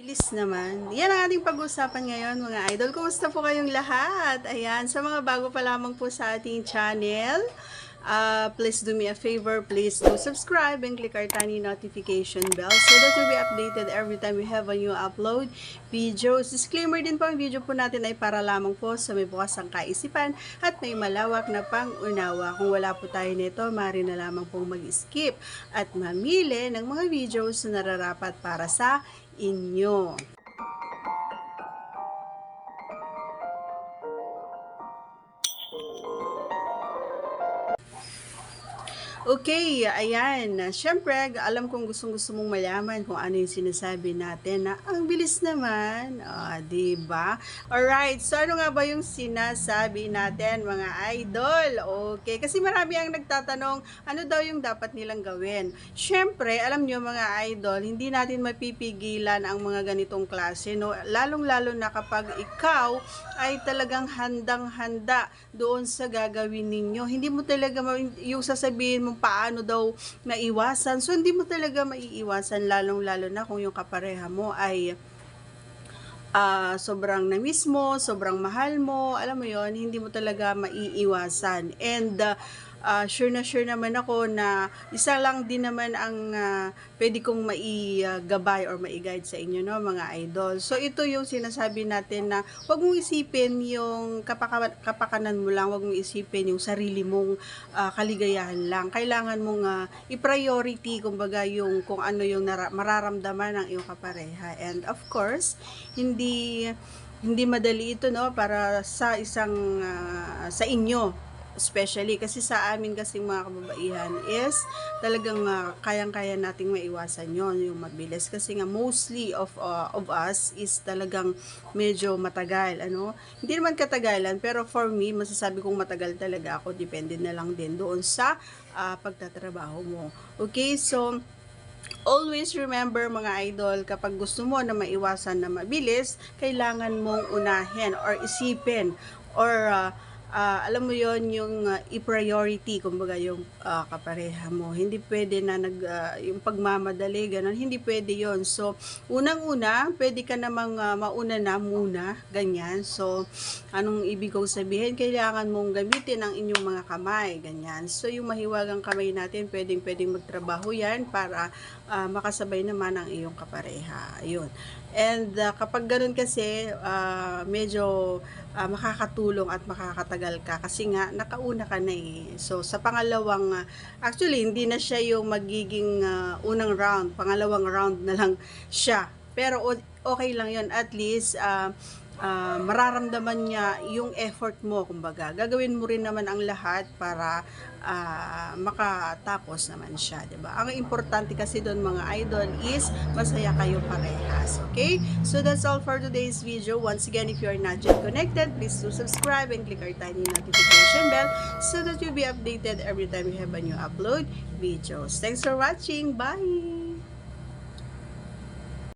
Bilis naman. Yan ang ating pag-usapan ngayon mga idol. Kumusta po kayong lahat? Ayan, sa mga bago pa lamang po sa ating channel, please do me a favor. Please do subscribe and click our tiny notification bell so that you'll be updated every time we have a new upload videos. Disclaimer din po, ang video po natin ay para lamang po sa may bukas ang kaisipan at may malawak na pang-unawa. Kung wala po tayo nito, maaari na lamang pong mag-skip at mamili ng mga videos na nararapat para sa inyo. Okay, ayan. Siyempre, alam kong gustong-gusto mong malaman kung ano yung sinasabi natin na ang bilis naman. Diba? Alright, so ano nga ba yung sinasabi natin mga idol? Okay, kasi marami ang nagtatanong ano daw yung dapat nilang gawin. Siyempre, alam nyo mga idol, hindi natin mapipigilan ang mga ganitong klase. No? Lalong-lalo na kapag ikaw ay talagang handang-handa doon sa gagawin ninyo. Hindi mo talaga yung sasabihin mo paano daw maiwasan. So, hindi mo talaga maiiwasan, lalong-lalo na kung yung kapareha mo ay sobrang namiss mo, sobrang mahal mo, alam mo yon, hindi mo talaga maiiwasan. And sure naman ako na isa lang din naman ang pwede kong maigabay or maiguide sa inyo, no, mga idol. So ito yung sinasabi natin na wag mong isipin yung kapakanan mo lang, wag mong isipin yung sarili mong kaligayahan lang. Kailangan mong i-priority kumbaga yung kung ano yung mararamdaman ng iyong kapareha. And of course, hindi madali ito, no, para sa isang sa inyo. Especially kasi sa amin kasing mga kababaihan is talagang kayang-kaya nating maiwasan yon yung mabilis kasi nga mostly of us is talagang medyo matagal, ano, hindi naman katagalan pero for me masasabi kong matagal talaga ako, depende na lang din doon sa pagtatrabaho mo. Okay, so always remember mga idol, kapag gusto mo na maiwasan na mabilis, kailangan mong unahin or isipin or alam mo yon yung i-priority kumbaga yung kapareha mo. Hindi pwede na yung pagmamadali ganun, hindi pwede yon. So unang-una pwede ka namang mauna na muna ganyan. So anong ibig kong sabihin, kailangan mong gamitin ang inyong mga kamay ganyan. So yung mahiwagang kamay natin pwedeng magtrabaho yan para makasabay naman ang iyong kapareha. Ayun. And kapag ganun kasi medyo makakatulong at makakatagal ka kasi nga nakauna ka na eh. So sa pangalawang actually hindi na siya yung magiging unang round, pangalawang round na lang siya. Pero okay lang yon, at least mararamdaman niya yung effort mo, kumbaga gagawin mo rin naman ang lahat para makatapos naman siya, diba? Ang importante kasi doon mga idol is masaya kayo parehas. Okay, so that's all for today's video. Once again, if you are not yet connected, please do subscribe and click our tiny notification bell so that you'll be updated every time we have a new upload videos. Thanks for watching. Bye.